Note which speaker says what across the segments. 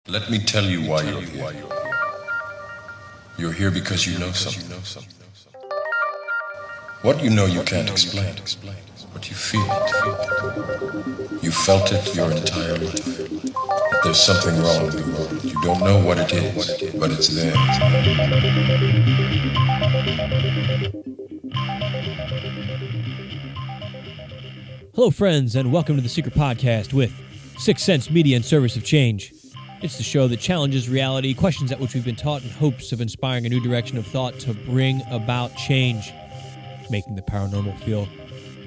Speaker 1: Let me tell you why you're here. You're here because you know something. What you know you can't explain, but you feel it. You felt it your entire life. That there's something wrong with the world. You don't know what it is, but it's there.
Speaker 2: Hello, friends, and welcome to the Secret Podcast with 6 Sense Media and Service of Change. It's the show that challenges reality, questions at which we've been taught in hopes of inspiring a new direction of thought to bring about change, making the paranormal feel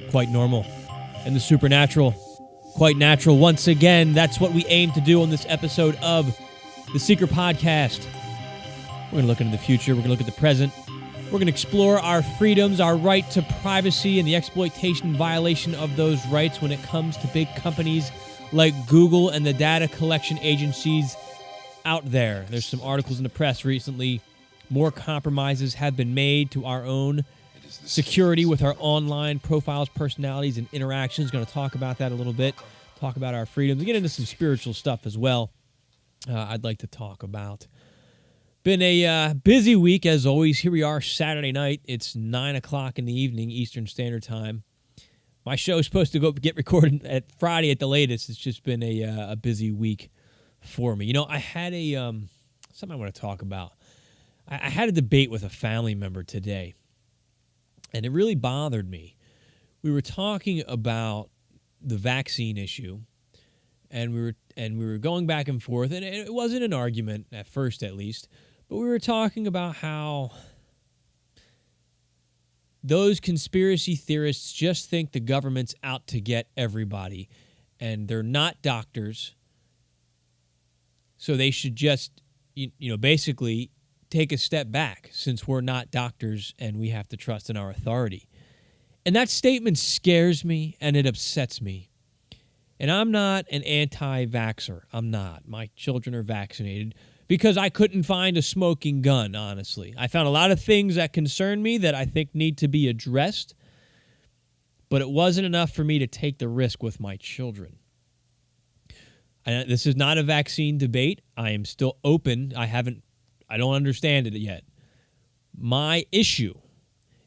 Speaker 2: quite normal and the supernatural quite natural. Once again, that's what we aim to do on this episode of the Secret Podcast. We're going to look into the future. We're going to look at the present. We're going to explore our freedoms, our right to privacy, and the exploitation and violation of those rights when it comes to big companies like Google and the data collection agencies out there. There's some articles in the press recently. More compromises have been made to our own security with our online profiles, personalities, and interactions. Going to talk about that a little bit. Talk about our freedoms. And get into some spiritual stuff as well. I'd like to talk about. Been a busy week, as always. Here we are, Saturday night. It's 9 o'clock in the evening, Eastern Standard Time. My show is supposed to get recorded at Friday at the latest. It's just been a busy week for me. You know, I had something I want to talk about. I had a debate with a family member today, and it really bothered me. We were talking about the vaccine issue, and we were going back and forth, and it wasn't an argument at first, at least, but we were talking about how those conspiracy theorists just think the government's out to get everybody, and they're not doctors, so they should just, basically take a step back since we're not doctors and we have to trust in our authority. And that statement scares me and it upsets me. And I'm not an anti-vaxxer. I'm not. My children are vaccinated because I couldn't find a smoking gun, honestly. I found a lot of things that concern me that I think need to be addressed, but it wasn't enough for me to take the risk with my children. And this is not a vaccine debate. I am still open. I don't understand it yet. My issue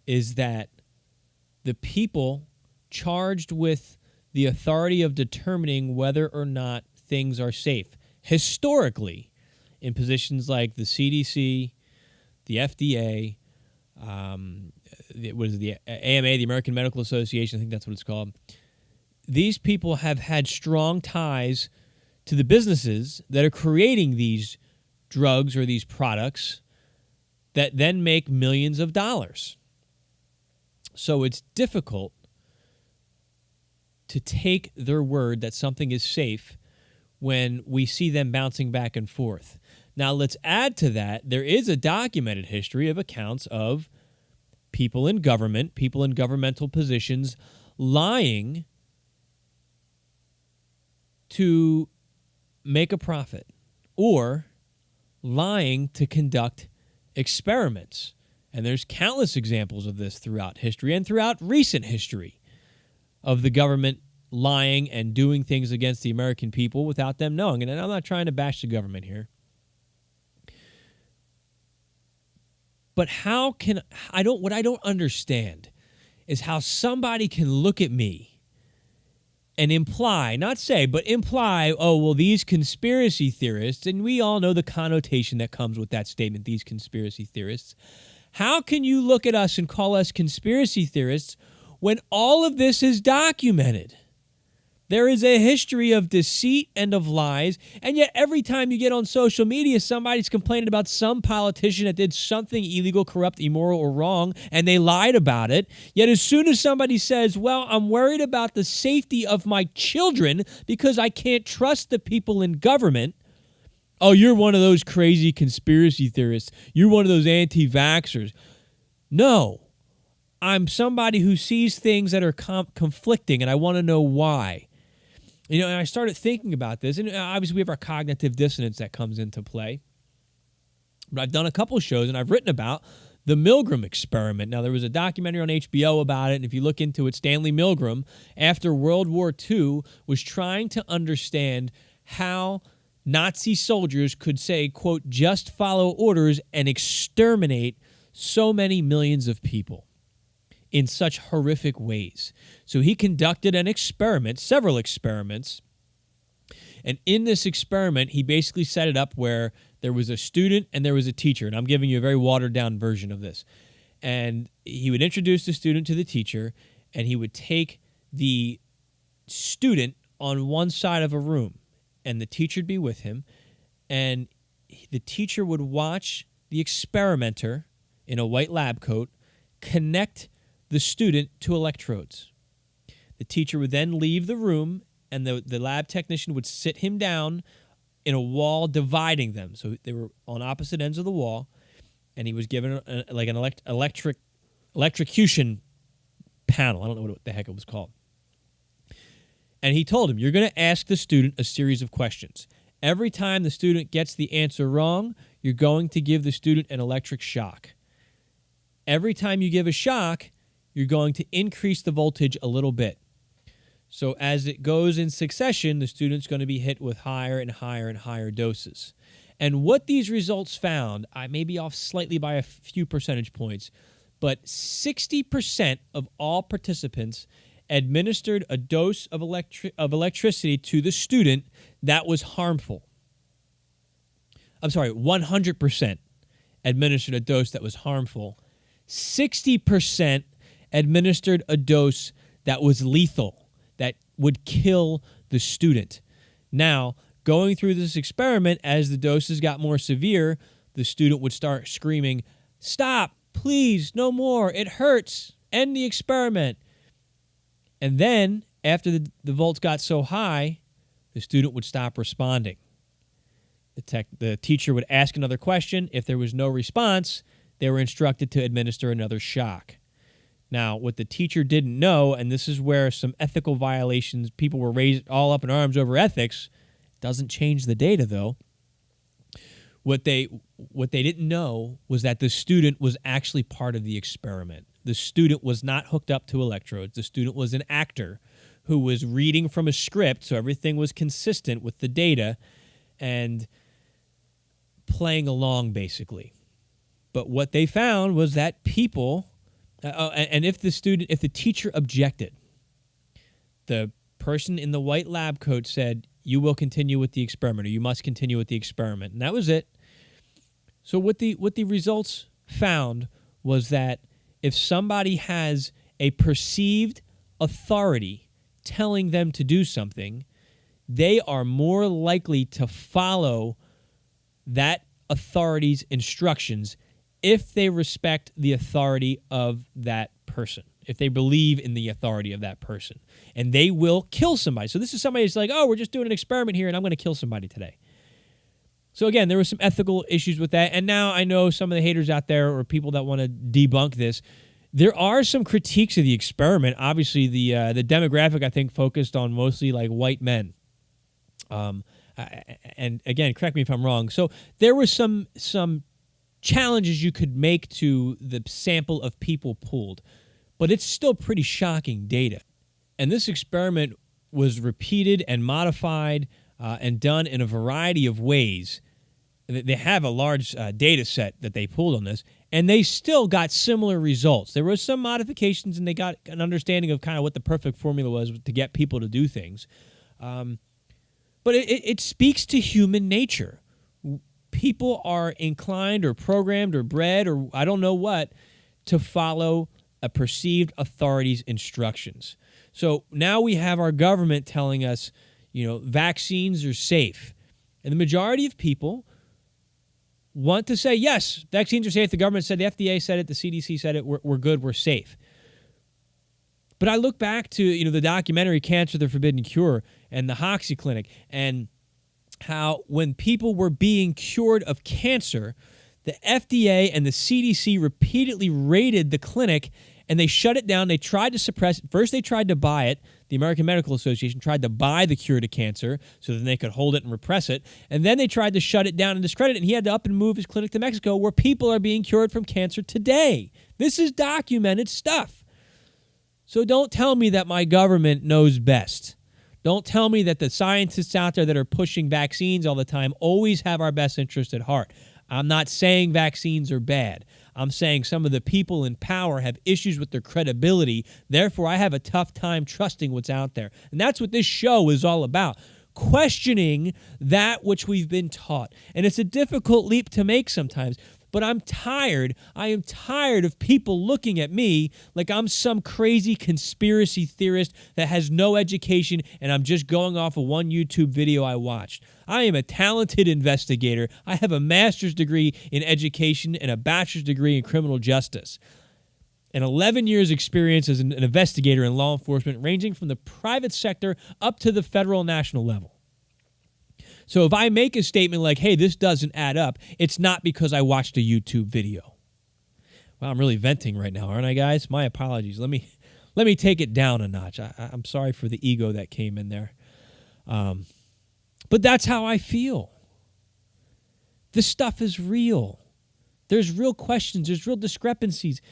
Speaker 2: is that the people charged with the authority of determining whether or not things are safe, historically, in positions like the CDC, the FDA, the AMA, the American Medical Association, I think that's what it's called. These people have had strong ties to the businesses that are creating these drugs or these products that then make millions of dollars. So it's difficult to take their word that something is safe when we see them bouncing back and forth. Now, let's add to that, there is a documented history of accounts of people in government, people in governmental positions, lying to make a profit or lying to conduct experiments. And there's countless examples of this throughout history and throughout recent history of the government lying and doing things against the American people without them knowing. And I'm not trying to bash the government here. But what I don't understand is how somebody can look at me and imply, not say, but imply, oh, well, these conspiracy theorists, and we all know the connotation that comes with that statement, these conspiracy theorists. How can you look at us and call us conspiracy theorists when all of this is documented? There is a history of deceit and of lies, and yet every time you get on social media, somebody's complaining about some politician that did something illegal, corrupt, immoral, or wrong, and they lied about it. Yet as soon as somebody says, well, I'm worried about the safety of my children because I can't trust the people in government, oh, you're one of those crazy conspiracy theorists. You're one of those anti-vaxxers. No, I'm somebody who sees things that are conflicting, and I want to know why. And I started thinking about this, and obviously we have our cognitive dissonance that comes into play. But I've done a couple shows, and I've written about the Milgram experiment. Now, there was a documentary on HBO about it, and if you look into it, Stanley Milgram, after World War II, was trying to understand how Nazi soldiers could say, quote, just follow orders and exterminate so many millions of people in such horrific ways. So he conducted an experiment, several experiments, and in this experiment, he basically set it up where there was a student and there was a teacher, and I'm giving you a very watered-down version of this. And he would introduce the student to the teacher, and he would take the student on one side of a room, and the teacher would be with him, and the teacher would watch the experimenter in a white lab coat connect the student to electrodes. The teacher would then leave the room, and the lab technician would sit him down in a wall dividing them. So they were on opposite ends of the wall, and he was given an electrocution panel. I don't know what the heck it was called. And he told him, you're going to ask the student a series of questions. Every time the student gets the answer wrong, you're going to give the student an electric shock. Every time you give a shock, you're going to increase the voltage a little bit. So as it goes in succession, the student's going to be hit with higher and higher and higher doses. And what these results found, I may be off slightly by a few percentage points, but 60% of all participants administered a dose of electricity to the student that was harmful. I'm sorry, 100% administered a dose that was harmful. 60% administered a dose that was lethal, that would kill the student. Now, going through this experiment, as the doses got more severe, the student would start screaming, "Stop, please, no more, it hurts, end the experiment." And then, after the volts got so high, the student would stop responding. The teacher would ask another question. If there was no response, they were instructed to administer another shock. Now, what the teacher didn't know, and this is where some ethical violations, people were raised all up in arms over ethics, doesn't change the data though. What they didn't know was that the student was actually part of the experiment. The student was not hooked up to electrodes. The student was an actor who was reading from a script, so everything was consistent with the data and playing along, basically. But what they found was that people, and if the teacher objected, the person in the white lab coat said, "You will continue with the experiment," or "You must continue with the experiment," and that was it. So what the results found was that if somebody has a perceived authority telling them to do something, they are more likely to follow that authority's instructions if they respect the authority of that person, if they believe in the authority of that person. And they will kill somebody. So this is somebody who's like, "Oh, we're just doing an experiment here, and I'm going to kill somebody today." So again, there were some ethical issues with that. And now I know some of the haters out there or people that want to debunk this. There are some critiques of the experiment. Obviously, the demographic, I think, focused on mostly like white men. And again, correct me if I'm wrong. So there were some challenges you could make to the sample of people pooled, but it's still pretty shocking data. And this experiment was repeated and modified and done in a variety of ways. They have a large data set that they pulled on this, and they still got similar results. There were some modifications, and they got an understanding of kind of what the perfect formula was to get people to do things. But it speaks to human nature. People are inclined or programmed or bred or I don't know what to follow a perceived authority's instructions. So now we have our government telling us, vaccines are safe. And the majority of people want to say, yes, vaccines are safe. The government said, the FDA said it, the CDC said it, we're good, we're safe. But I look back to, the documentary Cancer, the Forbidden Cure and the Hoxie Clinic, and how when people were being cured of cancer, the FDA and the CDC repeatedly raided the clinic and they shut it down. They tried to suppress it. First, they tried to buy it. the American Medical Association tried to buy the cure to cancer so that they could hold it and repress it. And then they tried to shut it down and discredit it. And he had to up and move his clinic to Mexico, where people are being cured from cancer today. This is documented stuff. So don't tell me that my government knows best. Don't tell me that the scientists out there that are pushing vaccines all the time always have our best interest at heart. I'm not saying vaccines are bad. I'm saying some of the people in power have issues with their credibility. Therefore, I have a tough time trusting what's out there. And that's what this show is all about. Questioning that which we've been taught. And it's a difficult leap to make sometimes. But I'm tired. I am tired of people looking at me like I'm some crazy conspiracy theorist that has no education and I'm just going off of one YouTube video I watched. I am a talented investigator. I have a master's degree in education and a bachelor's degree in criminal justice. And 11 years experience as an investigator in law enforcement, ranging from the private sector up to the federal and national level. So if I make a statement like, hey, this doesn't add up, it's not because I watched a YouTube video. Well, I'm really venting right now, aren't I, guys? My apologies. Let me take it down a notch. I'm sorry for the ego that came in there. But that's how I feel. This stuff is real. There's real questions. There's real discrepancies.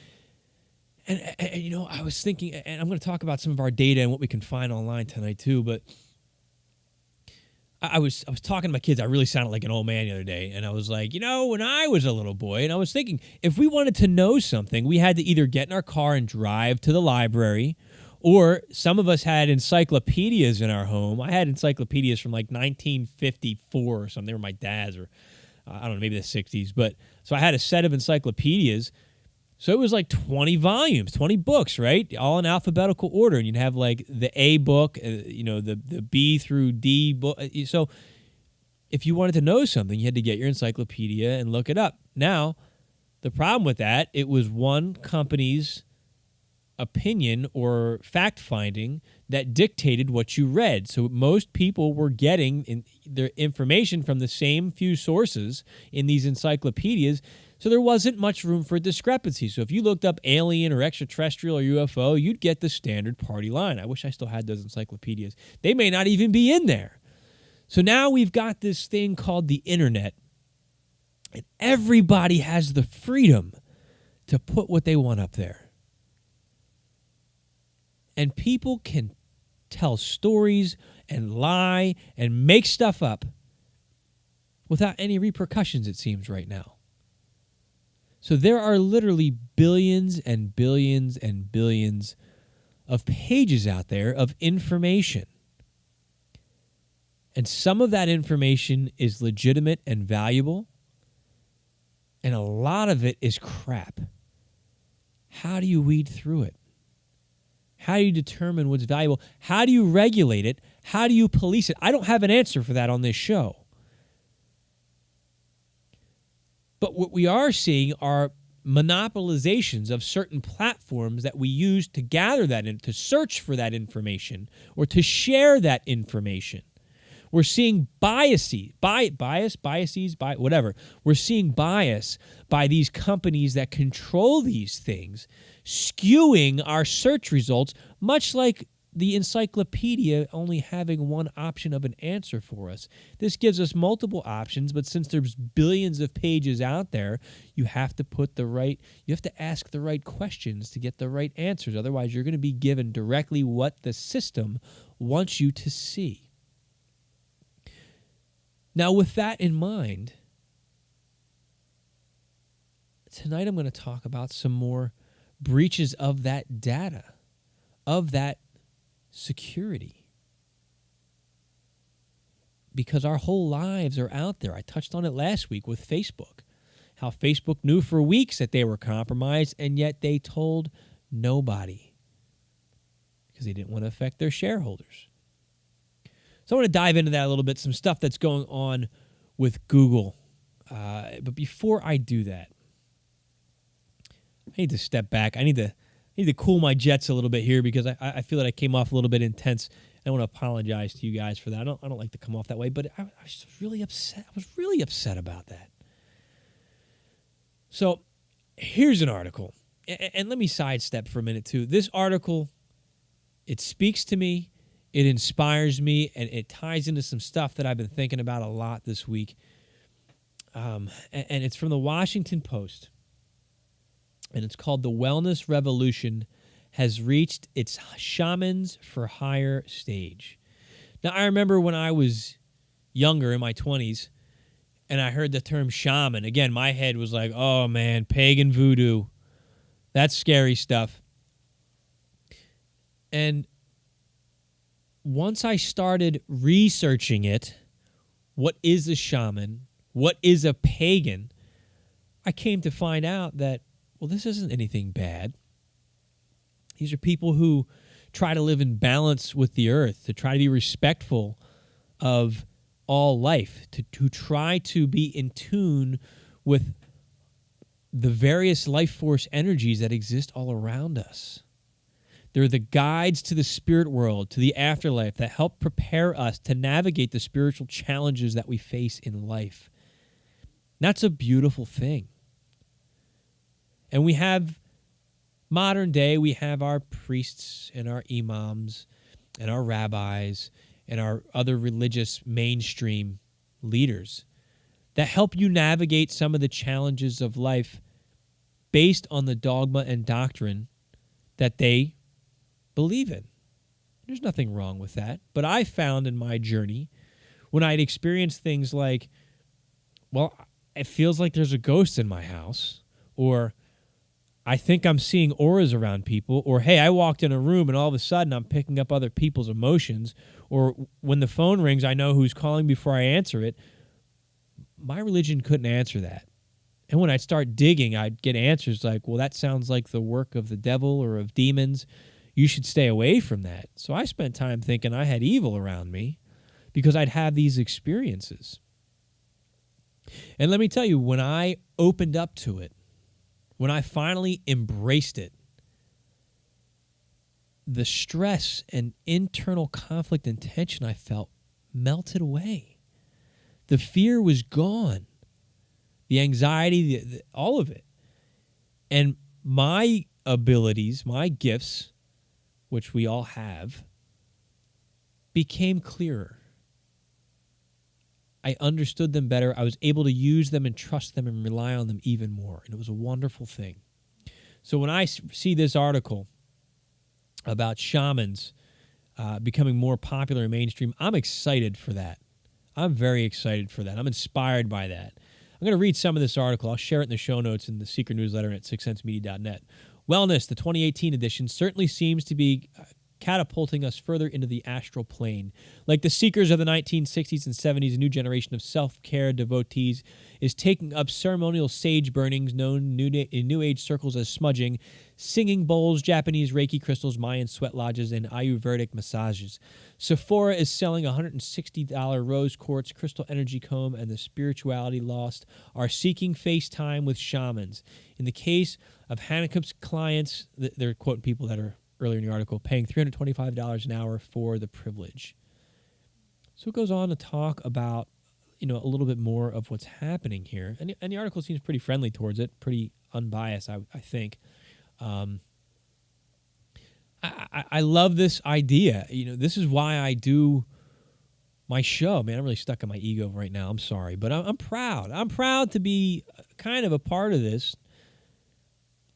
Speaker 2: And you know, I was thinking, and I'm going to talk about some of our data and what we can find online tonight too, but I was talking to my kids. I really sounded like an old man the other day. And I was like, you know, when I was a little boy, and I was thinking, if we wanted to know something, we had to either get in our car and drive to the library, or some of us had encyclopedias in our home. I had encyclopedias from like 1954 or something. They were my dad's, or I don't know, maybe the 60s. But so I had a set of encyclopedias. So it was like 20 volumes, 20 books, right? All in alphabetical order. And you'd have like the A book, the B through D book. So if you wanted to know something, you had to get your encyclopedia and look it up. Now, the problem with that, it was one company's opinion or fact-finding that dictated what you read. So most people were getting their information from the same few sources in these encyclopedias. So there wasn't much room for discrepancy. So if you looked up alien or extraterrestrial or UFO, you'd get the standard party line. I wish I still had those encyclopedias. They may not even be in there. So now we've got this thing called the internet, and everybody has the freedom to put what they want up there. And people can tell stories and lie and make stuff up without any repercussions, it seems, right now. So there are literally billions and billions and billions of pages out there of information. And some of that information is legitimate and valuable, and a lot of it is crap. How do you weed through it? How do you determine what's valuable? How do you regulate it? How do you police it? I don't have an answer for that on this show. But what we are seeing are monopolizations of certain platforms that we use to gather that to search for that information or to share that information. We're seeing We're seeing bias by these companies that control these things, skewing our search results, much like the encyclopedia only having one option of an answer for us. This gives us multiple options, but since there's billions of pages out there, you have to ask the right questions to get the right answers. Otherwise, you're going to be given directly what the system wants you to see. Now, with that in mind, tonight I'm going to talk about some more breaches of that data, of that security. Because our whole lives are out there. I touched on it last week with Facebook, how Facebook knew for weeks that they were compromised, and yet they told nobody because they didn't want to affect their shareholders. So I want to dive into that a little bit, some stuff that's going on with Google. But before I do that, I need to step back. I need to cool my jets a little bit here because I feel that I came off a little bit intense. I want to apologize to you guys for that. I don't like to come off that way, but I was really upset. I was really upset about that. So here's an article, and let me sidestep for a minute too. This article It speaks to me, it inspires me, and it ties into some stuff that I've been thinking about a lot this week. And it's from the Washington Post, and it's called "The Wellness Revolution Has Reached Its Shamans for Hire stage." Now, I remember when I was younger, in my 20s, and I heard the term shaman. Again, my head was like, oh, man, pagan voodoo. That's scary stuff. And once I started researching it, what is a shaman? What is a pagan? I came to find out that, well, this isn't anything bad. These are people who try to live in balance with the earth, to try to be respectful of all life, to try to be in tune with the various life force energies that exist all around us. They're the guides to the spirit world, to the afterlife, that help prepare us to navigate the spiritual challenges that we face in life. That's a beautiful thing. And we have, modern day, we have our priests and our imams and our rabbis and our other religious mainstream leaders that help you navigate some of the challenges of life based on the dogma and doctrine that they believe in. There's nothing wrong with that. But I found in my journey, when I'd experienced things like, well, it feels like there's a ghost in my house, or I think I'm seeing auras around people, or hey, I walked in a room and all of a sudden I'm picking up other people's emotions, or when the phone rings, I know who's calling before I answer it. My religion couldn't answer that. And when I'd start digging, I'd get answers like, well, that sounds like the work of the devil or of demons. You should stay away from that. So I spent time thinking I had evil around me because I'd have these experiences. And let me tell you, when I opened up to it, when I finally embraced it, the stress and internal conflict and tension I felt melted away. The fear was gone. The anxiety, all of it. And my abilities, my gifts, which we all have, became clearer. I understood them better. I was able to use them and trust them and rely on them even more. And it was a wonderful thing. So when I see this article about shamans becoming more popular in mainstream, I'm excited for that. I'm very excited for that. I'm inspired by that. I'm going to read some of this article. I'll share it in the show notes in the secret newsletter at sixcentsmedia.net. Wellness, the 2018 edition, certainly seems to be catapulting us further into the astral plane. Like the seekers of the 1960s and 70s, a new generation of self-care devotees is taking up ceremonial sage burnings known in New Age circles as smudging, singing bowls, Japanese Reiki crystals, Mayan sweat lodges, and Ayurvedic massages. Sephora is selling $160 rose quartz crystal energy comb, and the spirituality lost are seeking face time with shamans. In the case of Hanakup's clients, they're quoting people that are earlier in the article, paying $325 an hour for the privilege. So it goes on to talk about, a little bit more of what's happening here. And the article seems pretty friendly towards it, pretty unbiased, I think. I love this idea. This is why I do my show. Man, I'm really stuck in my ego right now. I'm sorry. But I'm proud. I'm proud to be kind of a part of this.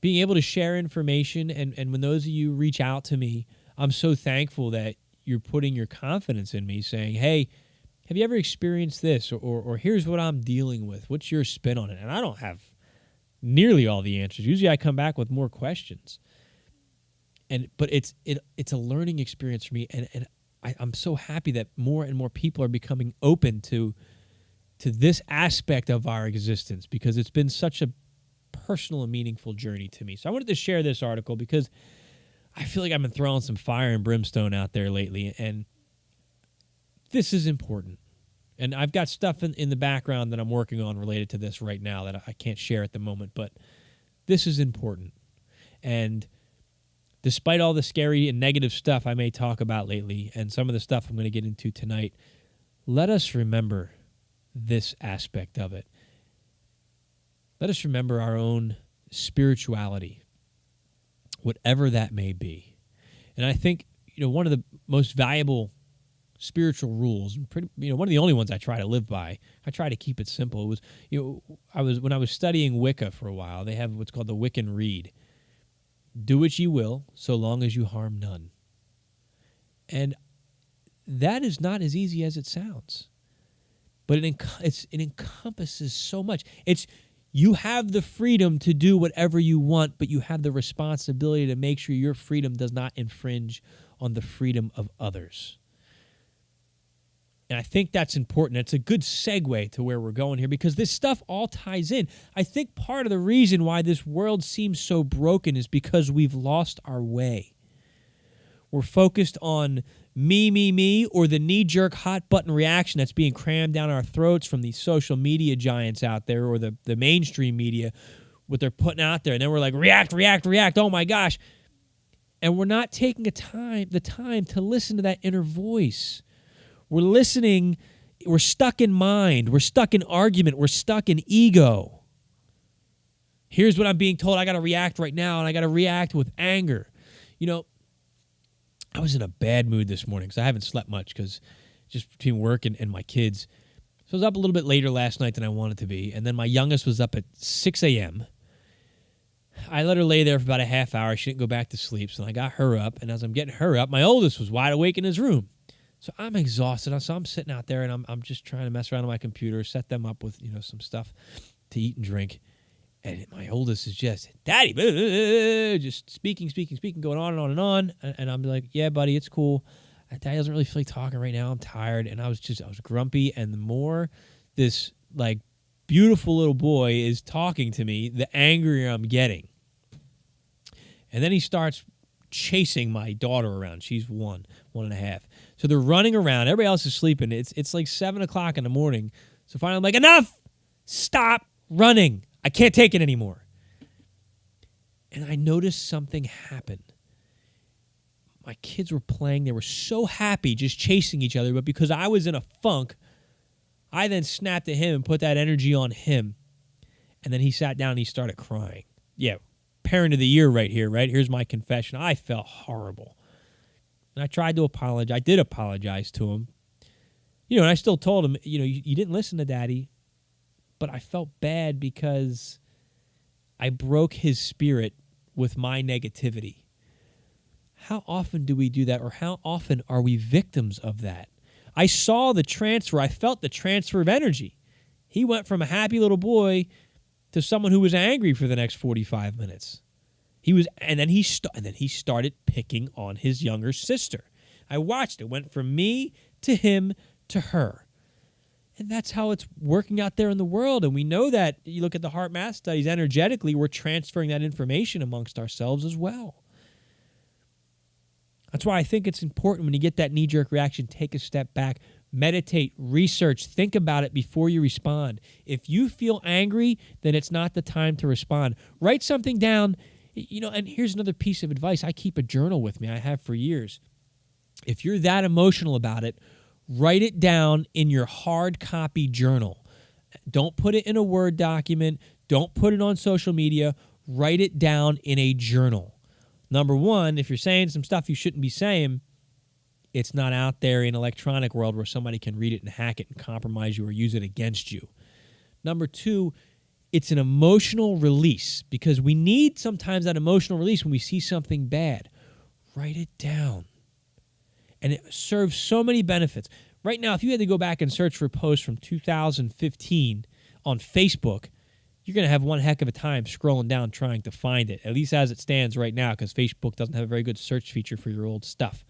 Speaker 2: Being able to share information, and when those of you reach out to me, I'm so thankful that you're putting your confidence in me, saying, hey, have you ever experienced this? Or here's what I'm dealing with. What's your spin on it? And I don't have nearly all the answers. Usually I come back with more questions. But it's a learning experience for me, and I'm so happy that more and more people are becoming open to this aspect of our existence, because it's been such a personal and meaningful journey to me. So I wanted to share this article because I feel like I've been throwing some fire and brimstone out there lately, and this is important. And I've got stuff in the background that I'm working on related to this right now that I can't share at the moment, but this is important. And despite all the scary and negative stuff I may talk about lately, and some of the stuff I'm going to get into tonight, let us remember this aspect of it. Let us remember our own spirituality, whatever that may be. And I think, one of the most valuable spiritual rules, and one of the only ones I try to live by. I try to keep it simple. It was, when I was studying Wicca for a while, they have what's called the Wiccan Rede. Do what you will, so long as you harm none. And that is not as easy as it sounds. But it encompasses so much. You have the freedom to do whatever you want, but you have the responsibility to make sure your freedom does not infringe on the freedom of others. And I think that's important. It's a good segue to where we're going here, because this stuff all ties in. I think part of the reason why this world seems so broken is because we've lost our way. We're focused on me, or the knee-jerk hot-button reaction that's being crammed down our throats from these social media giants out there, or the mainstream media, what they're putting out there. And then we're like, react, oh my gosh. And we're not taking the time to listen to that inner voice. We're listening, we're stuck in mind, we're stuck in argument, we're stuck in ego. Here's what I'm being told, I got to react right now, and I got to react with anger. I was in a bad mood this morning because I haven't slept much, because just between work and my kids. So I was up a little bit later last night than I wanted to be, and then my youngest was up at 6 a.m. I let her lay there for about a half hour. She didn't go back to sleep, so I got her up, and as I'm getting her up, my oldest was wide awake in his room. So I'm exhausted, so I'm sitting out there, and I'm just trying to mess around on my computer, set them up with some stuff to eat and drink. And my oldest is just, Daddy, just speaking, going on and on and on. And I'm like, yeah, buddy, it's cool. Daddy doesn't really feel like talking right now. I'm tired. And I was grumpy. And the more this beautiful little boy is talking to me, the angrier I'm getting. And then he starts chasing my daughter around. She's 1.5. So they're running around. Everybody else is sleeping. It's like 7 o'clock in the morning. So finally I'm like, enough! Stop running! I can't take it anymore. And I noticed something happen. My kids were playing. They were so happy just chasing each other. But because I was in a funk, I then snapped at him and put that energy on him. And then he sat down and he started crying. Yeah, parent of the year right here, right? Here's my confession. I felt horrible. And I tried to apologize. I did apologize to him. And I still told him, you didn't listen to Daddy. But I felt bad because I broke his spirit with my negativity. How often do we do that, or how often are we victims of that? I saw the transfer. I felt the transfer of energy. He went from a happy little boy to someone who was angry for the next 45 minutes. And then he started picking on his younger sister. I watched it. Went from me to him to her. And that's how it's working out there in the world. And we know that. You look at the heart math studies, energetically, we're transferring that information amongst ourselves as well. That's why I think it's important when you get that knee-jerk reaction, take a step back, meditate, research, think about it before you respond. If you feel angry, then it's not the time to respond. Write something down. And here's another piece of advice. I keep a journal with me. I have for years. If you're that emotional about it, write it down in your hard copy journal. Don't put it in a Word document. Don't put it on social media. Write it down in a journal. Number one, if you're saying some stuff you shouldn't be saying, it's not out there in electronic world where somebody can read it and hack it and compromise you or use it against you. Number two, it's an emotional release, because we need sometimes that emotional release when we see something bad. Write it down. And it serves so many benefits. Right now, if you had to go back and search for posts from 2015 on Facebook, you're going to have one heck of a time scrolling down trying to find it, at least as it stands right now, because Facebook doesn't have a very good search feature for your old stuff.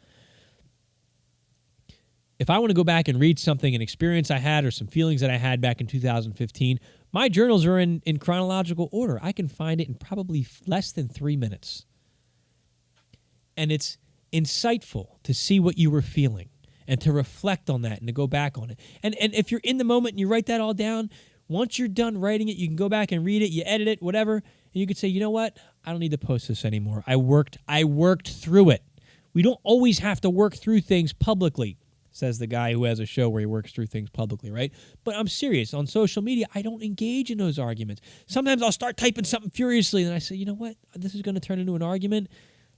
Speaker 2: If I want to go back and read something, an experience I had or some feelings that I had back in 2015, my journals are in chronological order. I can find it in probably less than 3 minutes. And it's insightful to see what you were feeling and to reflect on that and to go back on it. And if you're in the moment and you write that all down, once you're done writing it, you can go back and read it, you edit it, whatever, and you could say, you know what? I don't need to post this anymore. I worked through it. We don't always have to work through things publicly, says the guy who has a show where he works through things publicly, right? But I'm serious. On social media, I don't engage in those arguments. Sometimes I'll start typing something furiously, and I say, you know what? This is going to turn into an argument.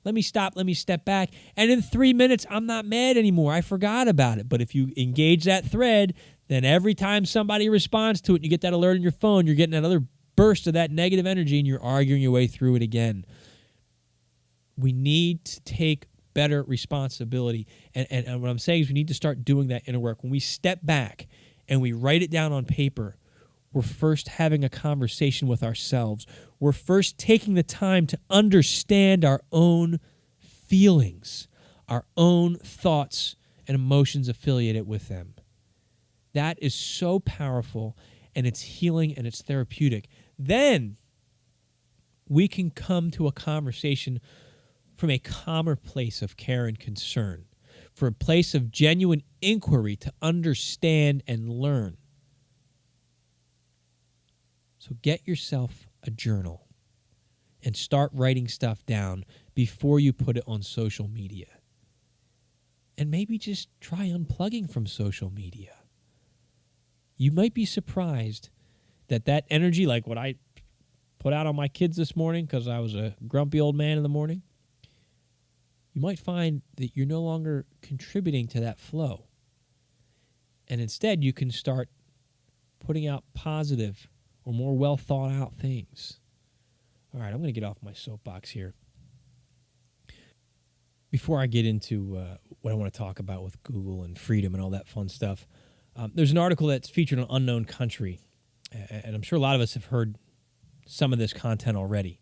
Speaker 2: Let me stop. Let me step back. And in 3 minutes, I'm not mad anymore. I forgot about it. But if you engage that thread, then every time somebody responds to it, you get that alert on your phone, you're getting another burst of that negative energy, and you're arguing your way through it again. We need to take better responsibility. And what I'm saying is we need to start doing that inner work. When we step back and we write it down on paper, we're first having a conversation with ourselves. We're first taking the time to understand our own feelings, our own thoughts and emotions affiliated with them. That is so powerful, and it's healing and it's therapeutic. Then we can come to a conversation from a calmer place of care and concern, for a place of genuine inquiry to understand and learn. So get yourself a journal and start writing stuff down before you put it on social media. And maybe just try unplugging from social media. You might be surprised that energy, like what I put out on my kids this morning because I was a grumpy old man in the morning, you might find that you're no longer contributing to that flow. And instead, you can start putting out positive or more well thought out things. All right, I'm going to get off my soapbox here. Before I get into what I want to talk about with Google and freedom and all that fun stuff, there's an article that's featured on Unknown Country, and I'm sure a lot of us have heard some of this content already.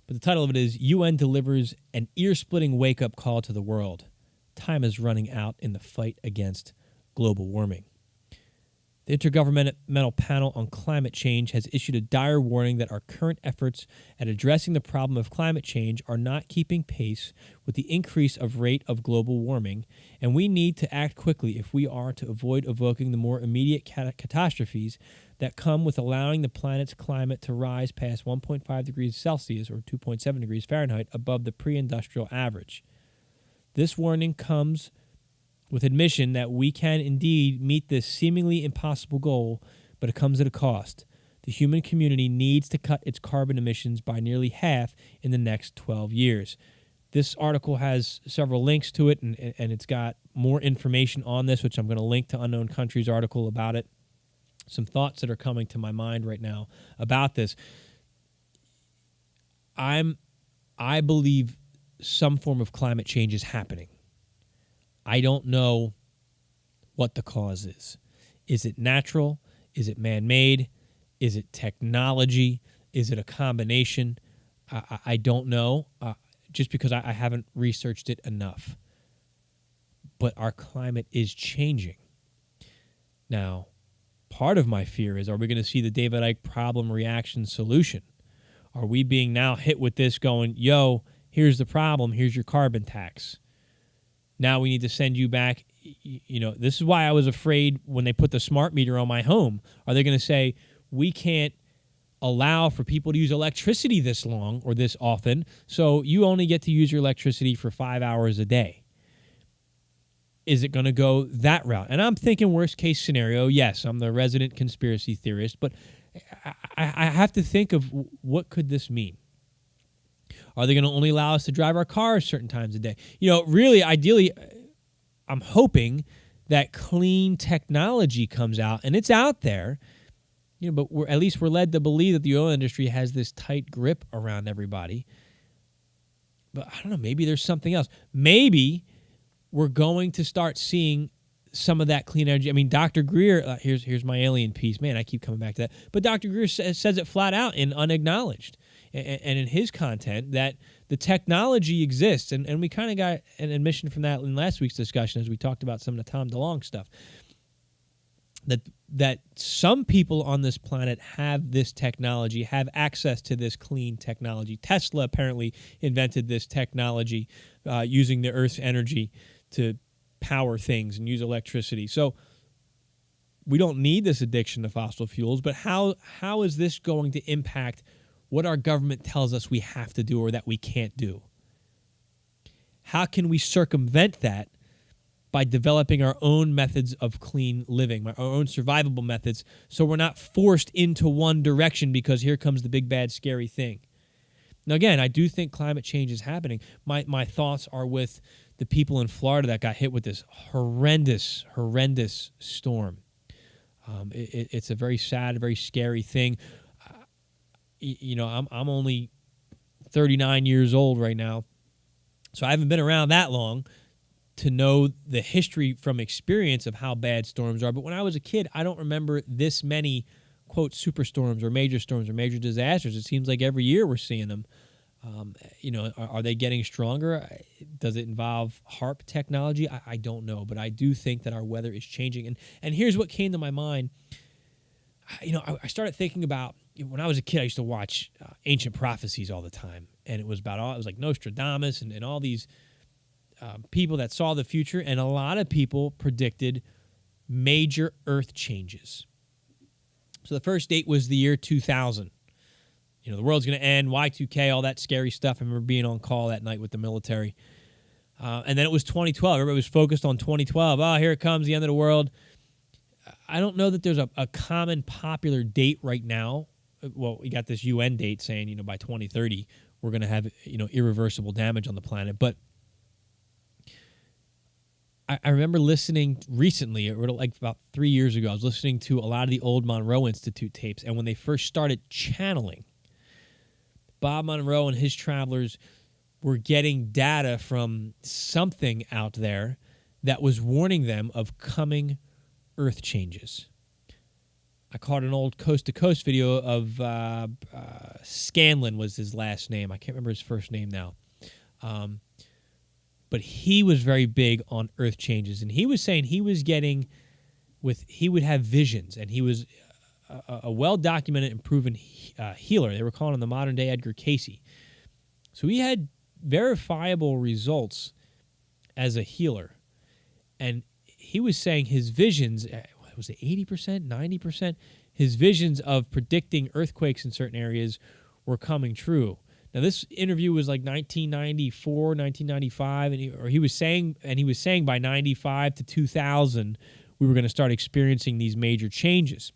Speaker 2: But the title of it is, UN delivers an ear-splitting wake-up call to the world. Time is running out in the fight against global warming. The Intergovernmental Panel on Climate Change has issued a dire warning that our current efforts at addressing the problem of climate change are not keeping pace with the increase of rate of global warming, and we need to act quickly if we are to avoid evoking the more immediate catastrophes that come with allowing the planet's climate to rise past 1.5 degrees Celsius or 2.7 degrees Fahrenheit above the pre-industrial average. This warning comes with admission that we can indeed meet this seemingly impossible goal, but it comes at a cost. The human community needs to cut its carbon emissions by nearly half in the next 12 years. This article has several links to it, and it's got more information on this, which I'm going to link to Unknown Country's article about it. Some thoughts that are coming to my mind right now about this. I believe some form of climate change is happening. I don't know what the cause is. Is it natural? Is it man-made? Is it technology? Is it a combination? I don't know, just because I haven't researched it enough. But our climate is changing. Now, part of my fear is, are we going to see the David Icke problem reaction solution? Are we being now hit with this going, yo, here's the problem, here's your carbon tax. Now we need to send you back. You know, this is why I was afraid when they put the smart meter on my home. Are they going to say, we can't allow for people to use electricity this long or this often, so you only get to use your electricity for 5 hours a day? Is it going to go that route? And I'm thinking worst case scenario, yes, I'm the resident conspiracy theorist, but I have to think of what could this mean? Are they going to only allow us to drive our cars certain times a day? You know, really, ideally, I'm hoping that clean technology comes out, and it's out there. You know, but at least we're led to believe that the oil industry has this tight grip around everybody. But I don't know, maybe there's something else. Maybe we're going to start seeing some of that clean energy. I mean, Dr. Greer, here's my alien piece. Man, I keep coming back to that. But Dr. Greer says it flat out in Unacknowledged and in his content that the technology exists. And we kind of got an admission from that in last week's discussion as we talked about some of the Tom DeLonge stuff. That some people on this planet have this technology, have access to this clean technology. Tesla apparently invented this technology using the Earth's energy to power things and use electricity. So we don't need this addiction to fossil fuels, but how is this going to impact what our government tells us we have to do or that we can't do? How can we circumvent that by developing our own methods of clean living, our own survivable methods, so we're not forced into one direction because here comes the big, bad, scary thing? Now, again, I do think climate change is happening. My thoughts are with the people in Florida that got hit with this horrendous storm. It's a very sad, very scary thing. I'm only 39 years old right now, so I haven't been around that long to know the history from experience of how bad storms are. But when I was a kid, I don't remember this many, quote, superstorms or major disasters. It seems like every year we're seeing them. Are they getting stronger? Does it involve HARP technology? I don't know, but I do think that our weather is changing. And here's what came to my mind. I started thinking about, when I was a kid, I used to watch ancient prophecies all the time, and it was like Nostradamus and all these people that saw the future, and a lot of people predicted major earth changes. So the first date was the year 2000. The world's going to end, Y2K, all that scary stuff. I remember being on call that night with the military. And then it was 2012. Everybody was focused on 2012. Oh, here it comes, the end of the world. I don't know that there's a common popular date right now. Well, we got this UN date saying, by 2030, we're going to have, irreversible damage on the planet. But I remember listening recently, like about 3 years ago, I was listening to a lot of the old Monroe Institute tapes. And when they first started channeling, Bob Monroe and his travelers were getting data from something out there that was warning them of coming earth changes. I caught an old Coast to Coast video of Scallion was his last name. I can't remember his first name now. But he was very big on earth changes. And he was saying he would have visions, and he was a well-documented and proven healer. They were calling him the modern-day Edgar Casey. So he had verifiable results as a healer. And he was saying his visions, was it 80%, 90%? His visions of predicting earthquakes in certain areas were coming true. Now, this interview was like 1994, 1995, and he was saying by 95 to 2000, we were going to start experiencing these major changes.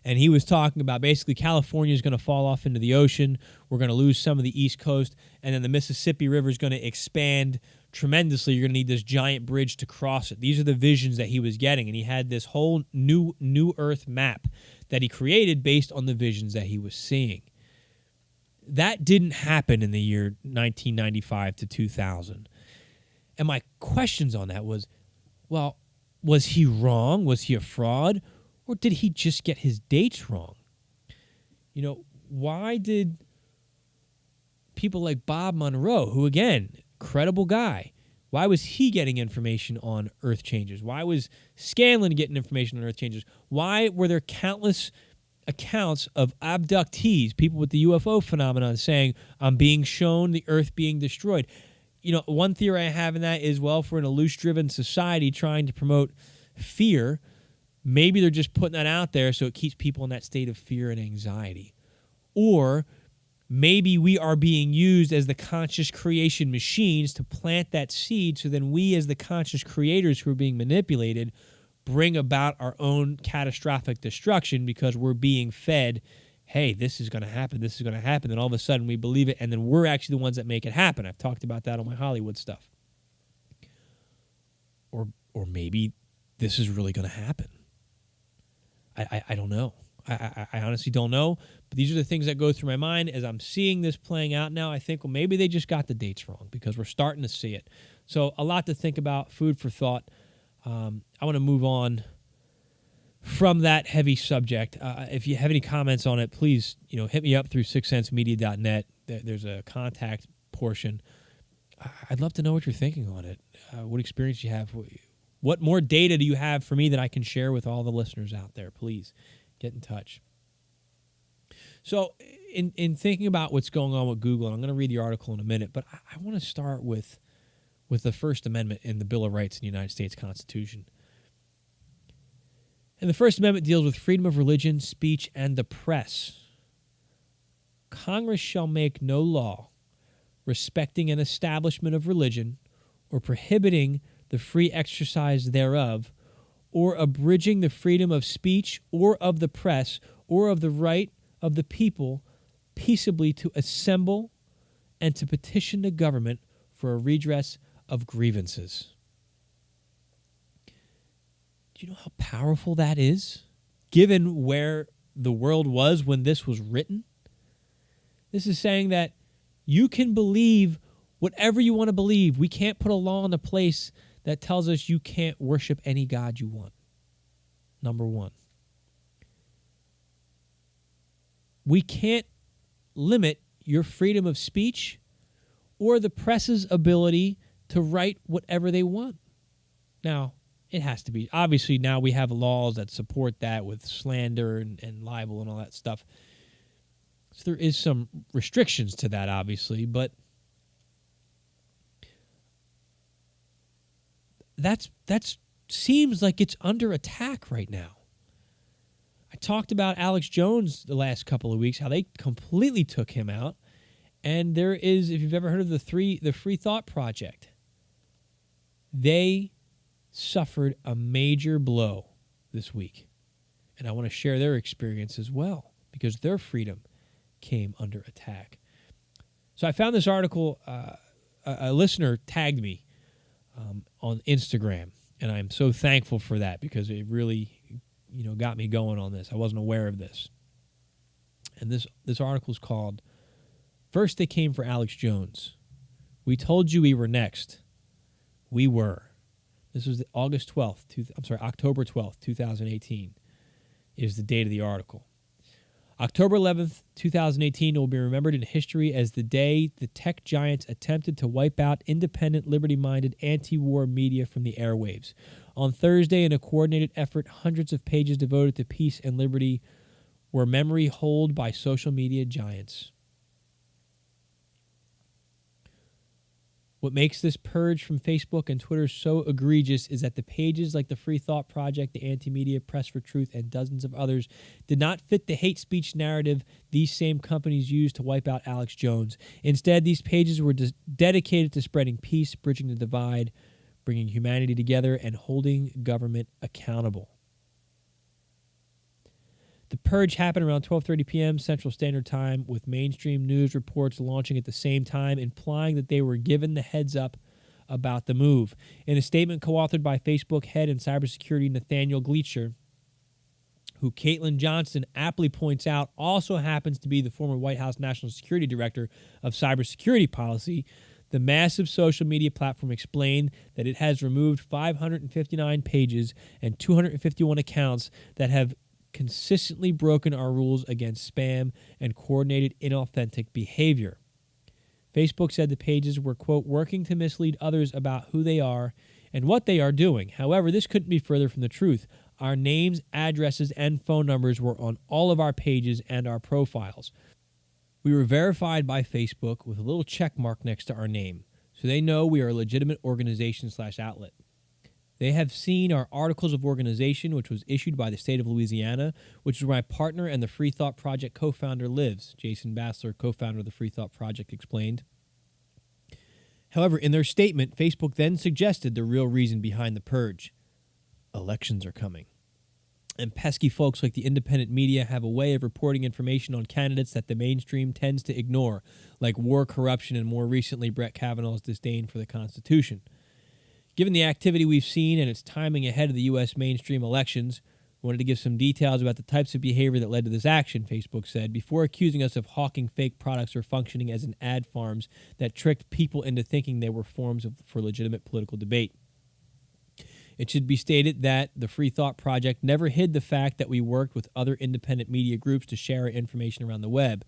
Speaker 2: And he was talking about basically California is going to fall off into the ocean. We're going to lose some of the East Coast. And then the Mississippi River is going to expand tremendously. You're going to need this giant bridge to cross it. These are the visions that he was getting. And he had this whole new Earth map that he created based on the visions that he was seeing. That didn't happen in the year 1995 to 2000. And my questions on that was, well, was he wrong? Was he a fraud? Or did he just get his dates wrong? Why did people like Bob Monroe, who, again, credible guy, why was he getting information on earth changes? Why was Scallion getting information on earth changes? Why were there countless accounts of abductees, people with the UFO phenomenon, saying, I'm being shown the earth being destroyed? One theory I have in that is, well, if we're in a loose-driven society trying to promote fear, maybe they're just putting that out there so it keeps people in that state of fear and anxiety. Or maybe we are being used as the conscious creation machines to plant that seed, so then we as the conscious creators who are being manipulated bring about our own catastrophic destruction because we're being fed, hey, this is going to happen, and all of a sudden we believe it, and then we're actually the ones that make it happen. I've talked about that on my Hollywood stuff. Or maybe this is really going to happen. I don't know. I honestly don't know. But these are the things that go through my mind as I'm seeing this playing out now. I think, well, maybe they just got the dates wrong because we're starting to see it. So a lot to think about, food for thought. I want to move on from that heavy subject. If you have any comments on it, please hit me up through sixcentsmedia.net. There's a contact portion. I'd love to know what you're thinking on it, what experience you have. What more data do you have for me that I can share with all the listeners out there? Please get in touch. So in thinking about what's going on with Google, and I'm going to read the article in a minute, but I want to start with the First Amendment in the Bill of Rights in the United States Constitution. And the First Amendment deals with freedom of religion, speech, and the press. Congress shall make no law respecting an establishment of religion or prohibiting the free exercise thereof, or abridging the freedom of speech or of the press or of the right of the people peaceably to assemble and to petition the government for a redress of grievances. Do you know how powerful that is? Given where the world was when this was written, this is saying that you can believe whatever you want to believe. We can't put a law into place that tells us you can't worship any god you want. Number one. We can't limit your freedom of speech or the press's ability to write whatever they want. Now, it has to be. Obviously, now we have laws that support that with slander and libel and all that stuff. So there is some restrictions to that, obviously, but that's seems like it's under attack right now. I talked about Alex Jones the last couple of weeks, how they completely took him out. And there is, if you've ever heard of the Free Thought Project, they suffered a major blow this week. And I want to share their experience as well, because their freedom came under attack. So I found this article, a listener tagged me on Instagram, and I'm so thankful for that, because it really, got me going on this. I wasn't aware of this. And this article is called, "First They Came for Alex Jones. We told you we were next. We were." This was October 12th, 2018 is the date of the article. October 11th, 2018 will be remembered in history as the day the tech giants attempted to wipe out independent, liberty-minded, anti-war media from the airwaves. On Thursday, in a coordinated effort, hundreds of pages devoted to peace and liberty were memory holed by social media giants. What makes this purge from Facebook and Twitter so egregious is that the pages like the Free Thought Project, the Anti-Media, Press for Truth, and dozens of others did not fit the hate speech narrative these same companies used to wipe out Alex Jones. Instead, these pages were dedicated to spreading peace, bridging the divide, bringing humanity together, and holding government accountable. The purge happened around 12:30 p.m. Central Standard Time, with mainstream news reports launching at the same time, implying that they were given the heads up about the move. In a statement co-authored by Facebook head and cybersecurity Nathaniel Gleacher, who Caitlin Johnston aptly points out also happens to be the former White House National Security Director of Cybersecurity Policy, the massive social media platform explained that it has removed 559 pages and 251 accounts that have consistently broken our rules against spam and coordinated inauthentic behavior. Facebook said the pages were, quote, working to mislead others about who they are and what they are doing. However, this couldn't be further from the truth. Our names, addresses, and phone numbers were on all of our pages and our profiles. We were verified by Facebook with a little check mark next to our name, so they know we are a legitimate organization/outlet. They have seen our articles of organization, which was issued by the state of Louisiana, which is where my partner and the Free Thought Project co-founder lives. Jason Bassler, co-founder of the Free Thought Project, explained. However, in their statement, Facebook then suggested the real reason behind the purge. Elections are coming. And pesky folks like the independent media have a way of reporting information on candidates that the mainstream tends to ignore, like war, corruption, and more recently Brett Kavanaugh's disdain for the Constitution. Given the activity we've seen and its timing ahead of the U.S. mainstream elections, we wanted to give some details about the types of behavior that led to this action, Facebook said, before accusing us of hawking fake products or functioning as an ad farms that tricked people into thinking they were forms for legitimate political debate. It should be stated that the Free Thought Project never hid the fact that we worked with other independent media groups to share our information around the web.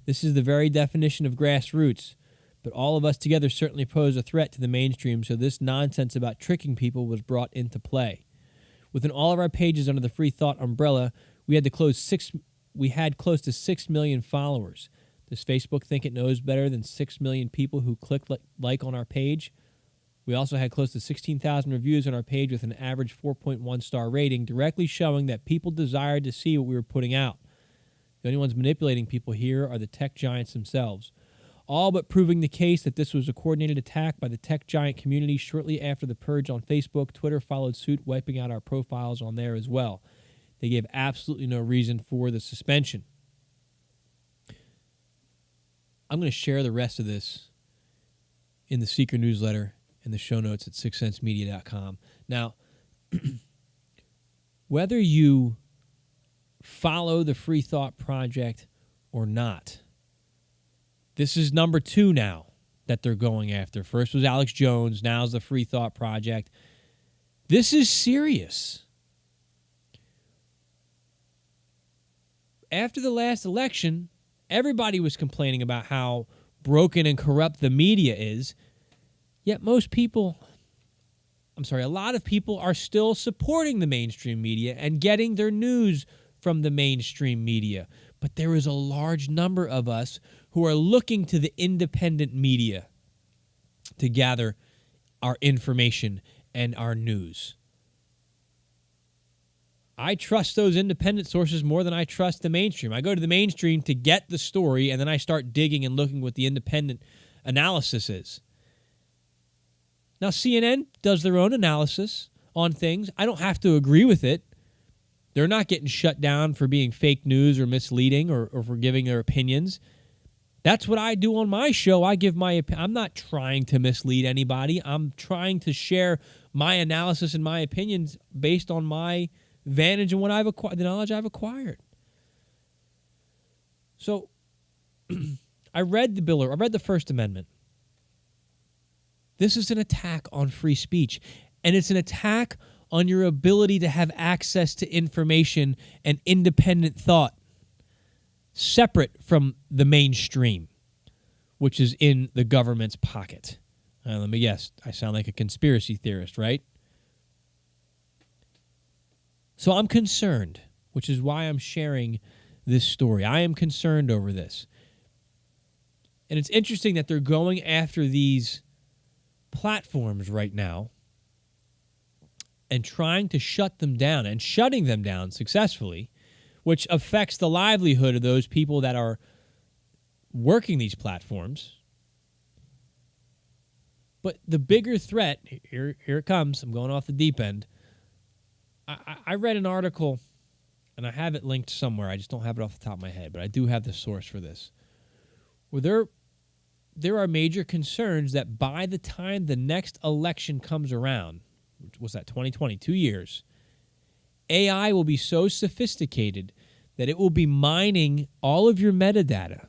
Speaker 2: This is the very definition of grassroots. But all of us together certainly pose a threat to the mainstream, so this nonsense about tricking people was brought into play. Within all of our pages under the Free Thought umbrella, we had close to 6 million followers. Does Facebook think it knows better than 6 million people who clicked like on our page? We also had close to 16,000 reviews on our page with an average 4.1 star rating, directly showing that people desired to see what we were putting out. The only ones manipulating people here are the tech giants themselves. All but proving the case that this was a coordinated attack by the tech giant community. Shortly after the purge on Facebook, Twitter followed suit, wiping out our profiles on there as well. They gave absolutely no reason for the suspension. I'm going to share the rest of this in the Seeker newsletter and the show notes at sixcentsmedia.com. Now, whether you follow the Free Thought Project or not, this is number 2 now that they're going after. First was Alex Jones. Now's the Free Thought Project. This is serious. After the last election, everybody was complaining about how broken and corrupt the media is. Yet a lot of people are still supporting the mainstream media and getting their news from the mainstream media. But there is a large number of us who are looking to the independent media to gather our information and our news. I trust those independent sources more than I trust the mainstream. I go to the mainstream to get the story, and then I start digging and looking what the independent analysis is. Now, CNN does their own analysis on things. I don't have to agree with it. They're not getting shut down for being fake news or misleading or for giving their opinions. That's what I do on my show. I give my opinion. I'm not trying to mislead anybody. I'm trying to share my analysis and my opinions based on my vantage and what I've acquired, the knowledge I've acquired. So I read the bill. I read the First Amendment. This is an attack on free speech, and it's an attack on your ability to have access to information and independent thought separate from the mainstream, which is in the government's pocket. Let me guess. I sound like a conspiracy theorist, right? So I'm concerned, which is why I'm sharing this story. I am concerned over this. And it's interesting that they're going after these platforms right now and trying to shut them down and shutting them down successfully, which affects the livelihood of those people that are working these platforms. But the bigger threat, here it comes, I'm going off the deep end. I read an article, and I have it linked somewhere. I just don't have it off the top of my head, but I do have the source for this, where there are major concerns that by the time the next election comes around, what's that, 2020, 2 years, AI will be so sophisticated that it will be mining all of your metadata.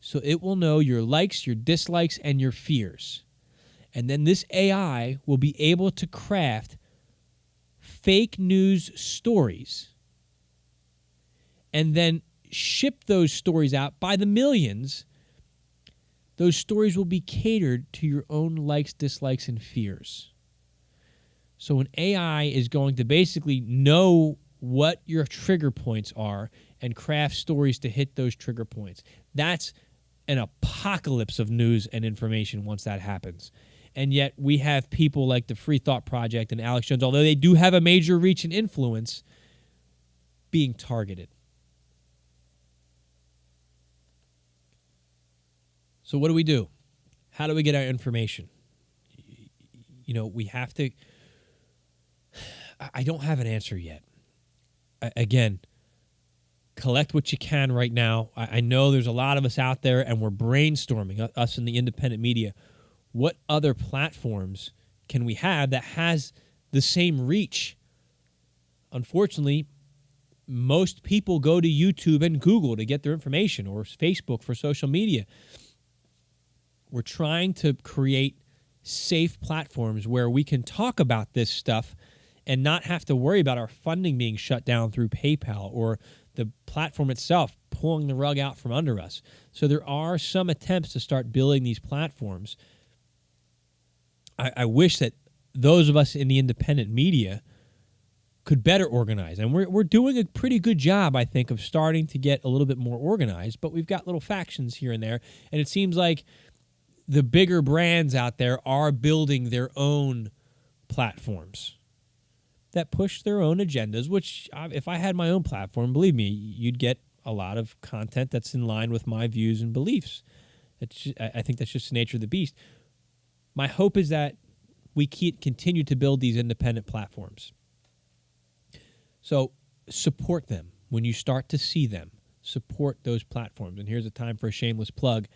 Speaker 2: So it will know your likes, your dislikes, and your fears. And then this AI will be able to craft fake news stories and then ship those stories out by the millions. Those stories will be catered to your own likes, dislikes, and fears. So an AI is going to basically know what your trigger points are and craft stories to hit those trigger points. That's an apocalypse of news and information once that happens. And yet we have people like the Free Thought Project and Alex Jones, although they do have a major reach and influence, being targeted. So what do we do? How do we get our information? We have to... I don't have an answer yet. Again, collect what you can right now. I know there's a lot of us out there, and we're brainstorming, us in the independent media, what other platforms can we have that has the same reach? Unfortunately, most people go to YouTube and Google to get their information, or Facebook for social media. We're trying to create safe platforms where we can talk about this stuff and not have to worry about our funding being shut down through PayPal or the platform itself pulling the rug out from under us. So there are some attempts to start building these platforms. I wish that those of us in the independent media could better organize. And we're doing a pretty good job, I think, of starting to get a little bit more organized, but we've got little factions here and there, and it seems like the bigger brands out there are building their own platforms that push their own agendas, which if I had my own platform, believe me, you'd get a lot of content that's in line with my views and beliefs. I think that's just the nature of the beast. My hope is that we continue to build these independent platforms. So support them when you start to see them. Support those platforms. And here's a time for a shameless plug.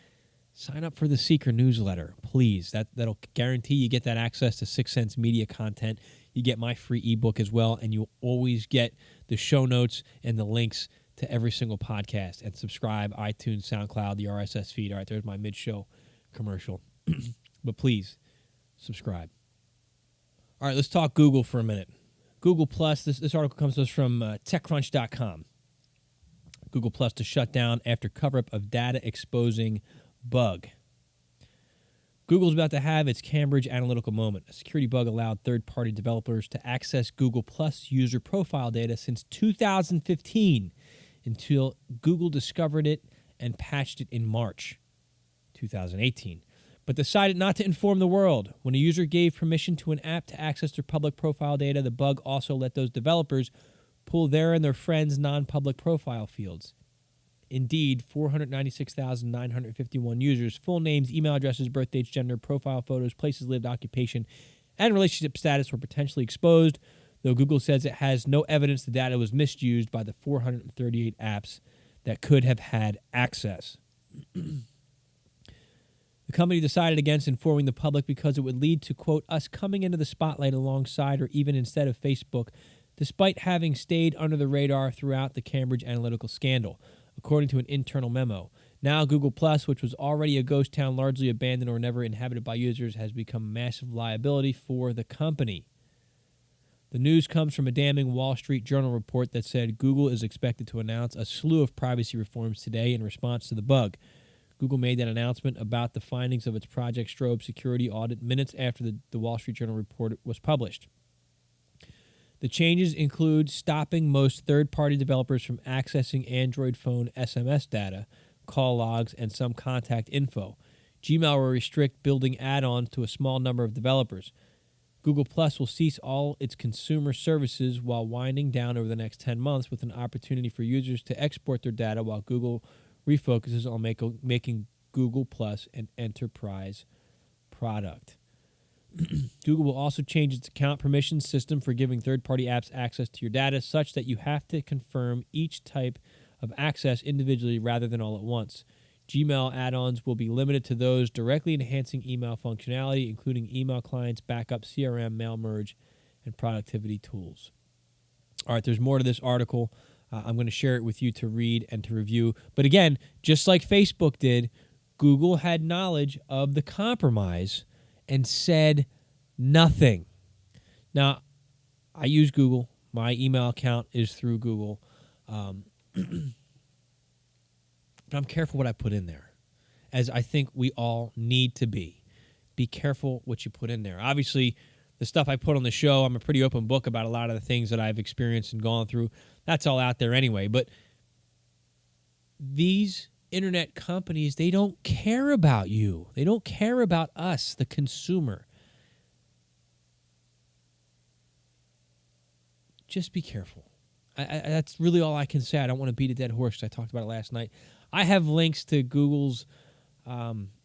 Speaker 2: sign up for the Seeker newsletter, please. That'll guarantee you get that access to 6 Sense Media content. You get my free ebook as well, and you'll always get the show notes and the links to every single podcast. And subscribe, iTunes, SoundCloud, the RSS feed. All right, there's my mid-show commercial. But please, subscribe. All right, let's talk Google for a minute. Google Plus, this article comes to us from TechCrunch.com. Google Plus to shut down after cover-up of data exposing bug. Google's about to have its Cambridge Analytica moment. A security bug allowed third-party developers to access Google Plus user profile data since 2015 until Google discovered it and patched it in March 2018, but decided not to inform the world. When a user gave permission to an app to access their public profile data, the bug also let those developers pull their and their friends' non-public profile fields. Indeed, 496,951 users' full names, email addresses, birth dates, gender, profile photos, places lived, occupation, and relationship status were potentially exposed, though Google says it has no evidence the data was misused by the 438 apps that could have had access. The company decided against informing the public because it would lead to, quote, us coming into the spotlight alongside or even instead of Facebook, despite having stayed under the radar throughout the Cambridge Analytica scandal, according to an internal memo. Now Google Plus, which was already a ghost town largely abandoned or never inhabited by users, has become a massive liability for the company. The news comes from a damning Wall Street Journal report that said Google is expected to announce a slew of privacy reforms today in response to the bug. Google made that announcement about the findings of its Project Strobe security audit minutes after the Wall Street Journal report was published. The changes include stopping most third-party developers from accessing Android phone SMS data, call logs, and some contact info. Gmail will restrict building add-ons to a small number of developers. Google Plus will cease all its consumer services while winding down over the next 10 months with an opportunity for users to export their data while Google refocuses on making Google Plus an enterprise product. Google will also change its account permission system for giving third-party apps access to your data such that you have to confirm each type of access individually rather than all at once. Gmail add-ons will be limited to those directly enhancing email functionality, including email clients, backup, CRM, mail merge, and productivity tools. All right, there's more to this article. I'm going to share it with you to read and to review. But again, just like Facebook did, Google had knowledge of the compromise and said nothing. Now, I use Google. My email account is through Google. But I'm careful what I put in there, as I think we all need to be. Be careful what you put in there. Obviously, the stuff I put on the show, I'm a pretty open book about a lot of the things that I've experienced and gone through. That's all out there anyway. But these internet companies, they don't care about you. They don't care about us, the consumer. Just be careful. That's really all I can say. I don't want to beat a dead horse because I talked about it last night. I have links to Google's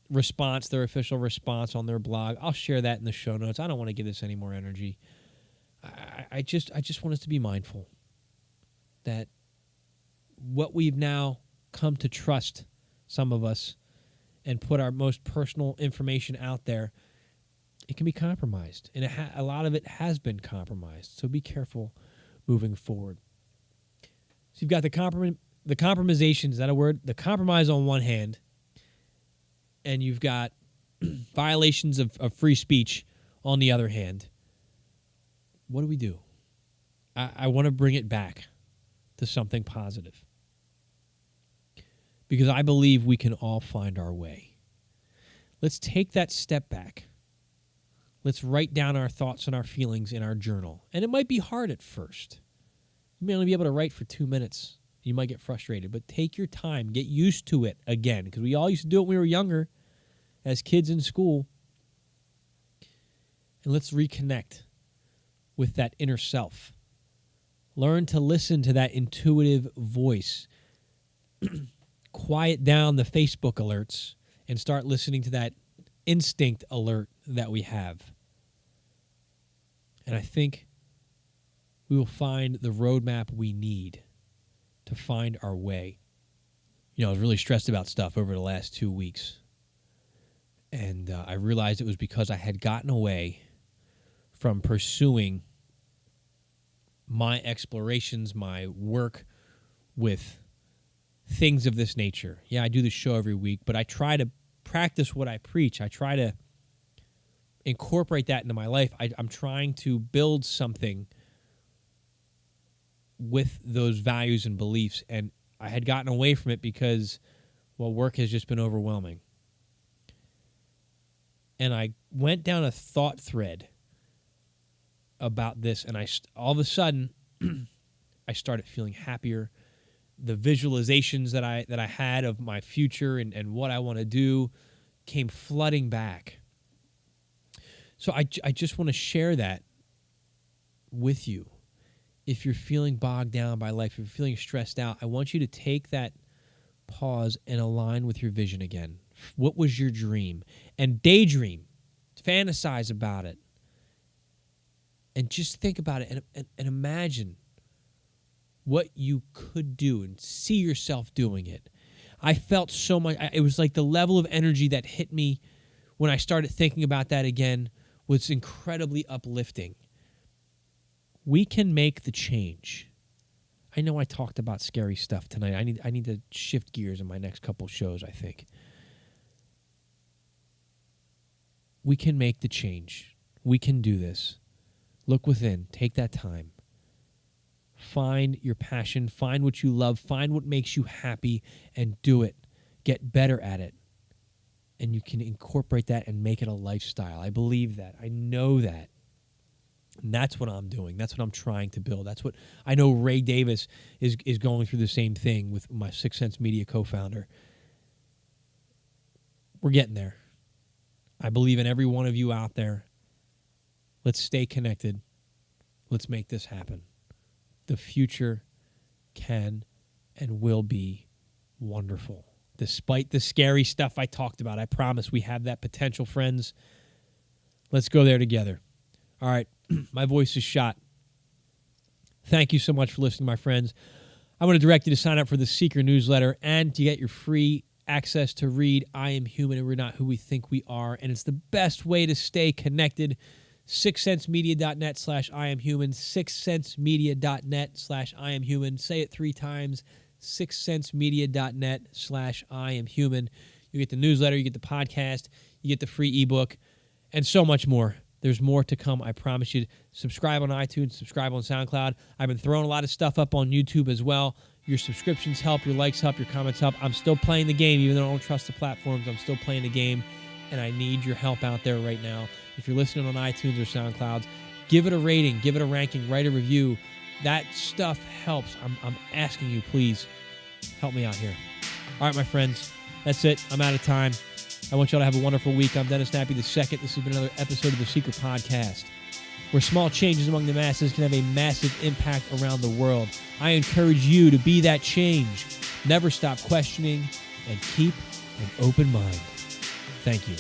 Speaker 2: response, their official response on their blog. I'll share that in the show notes. I don't want to give this any more energy. I just want us to be mindful that what we've now come to trust, some of us, and put our most personal information out there, it can be compromised. And a lot of it has been compromised. So be careful moving forward. So you've got the compromisation, is that a word? The compromise on one hand, and you've got violations of free speech on the other hand. What do? I want to bring it back to something positive, because I believe we can all find our way. Let's take that step back. Let's write down our thoughts and our feelings in our journal. And it might be hard at first. You may only be able to write for 2 minutes. You might get frustrated, but take your time. Get used to it again, because we all used to do it when we were younger as kids in school. And let's reconnect with that inner self. Learn to listen to that intuitive voice. Quiet down the Facebook alerts and start listening to that instinct alert that we have. And I think we will find the roadmap we need to find our way. You know, I was really stressed about stuff over the last 2 weeks. And I realized it was because I had gotten away from pursuing my explorations, my work with things of this nature. Yeah, I do this show every week, but I try to practice what I preach. I try to incorporate that into my life. I'm trying to build something with those values and beliefs, and I had gotten away from it because, well, work has just been overwhelming. And I went down a thought thread about this, and all of a sudden, I started feeling happier. The visualizations that I had of my future and what I want to do came flooding back. So I just want to share that with you. If you're feeling bogged down by life, if you're feeling stressed out, I want you to take that pause and align with your vision again. What was your dream? And daydream, fantasize about it. And just think about it and imagine what you could do and see yourself doing it. I felt so much, it was like the level of energy that hit me when I started thinking about that again was incredibly uplifting. We can make the change. I know I talked about scary stuff tonight. I need to shift gears in my next couple shows, I think. We can make the change. We can do this. Look within. Take that time. Find your passion. Find what you love. Find what makes you happy and do it. Get better at it. And you can incorporate that and make it a lifestyle. I believe that. I know that. And that's what I'm doing. That's what I'm trying to build. That's what I know Ray Davis is going through the same thing with my Sixth Sense Media co-founder. We're getting there. I believe in every one of you out there. Let's stay connected. Let's make this happen. The future can and will be wonderful. Despite the scary stuff I talked about, I promise we have that potential, friends. Let's go there together. All right, my voice is shot. Thank you so much for listening, my friends. I want to direct you to sign up for the Seeker newsletter and to get your free access to read I Am Human and We're Not Who We Think We Are. And it's the best way to stay connected. sixcentsmedia.net/IamHuman, sixcentsmedia.net/IamHuman. Say it 3 times, sixcentsmedia.net/IamHuman. You get the newsletter, you get the podcast, you get the free ebook, and so much more. There's more to come, I promise you. Subscribe on iTunes, subscribe on SoundCloud. I've been throwing a lot of stuff up on YouTube as well. Your subscriptions help, your likes help, your comments help. I'm still playing the game, even though I don't trust the platforms. I'm still playing the game, and I need your help out there right now. If you're listening on iTunes or SoundCloud, give it a rating, give it a ranking, write a review. That stuff helps. I'm asking you, please, help me out here. All right, my friends, that's it. I'm out of time. I want y'all to have a wonderful week. I'm Dennis Nappy II. This has been another episode of the Seeker Podcast, where small changes among the masses can have a massive impact around the world. I encourage you to be that change. Never stop questioning and keep an open mind. Thank you.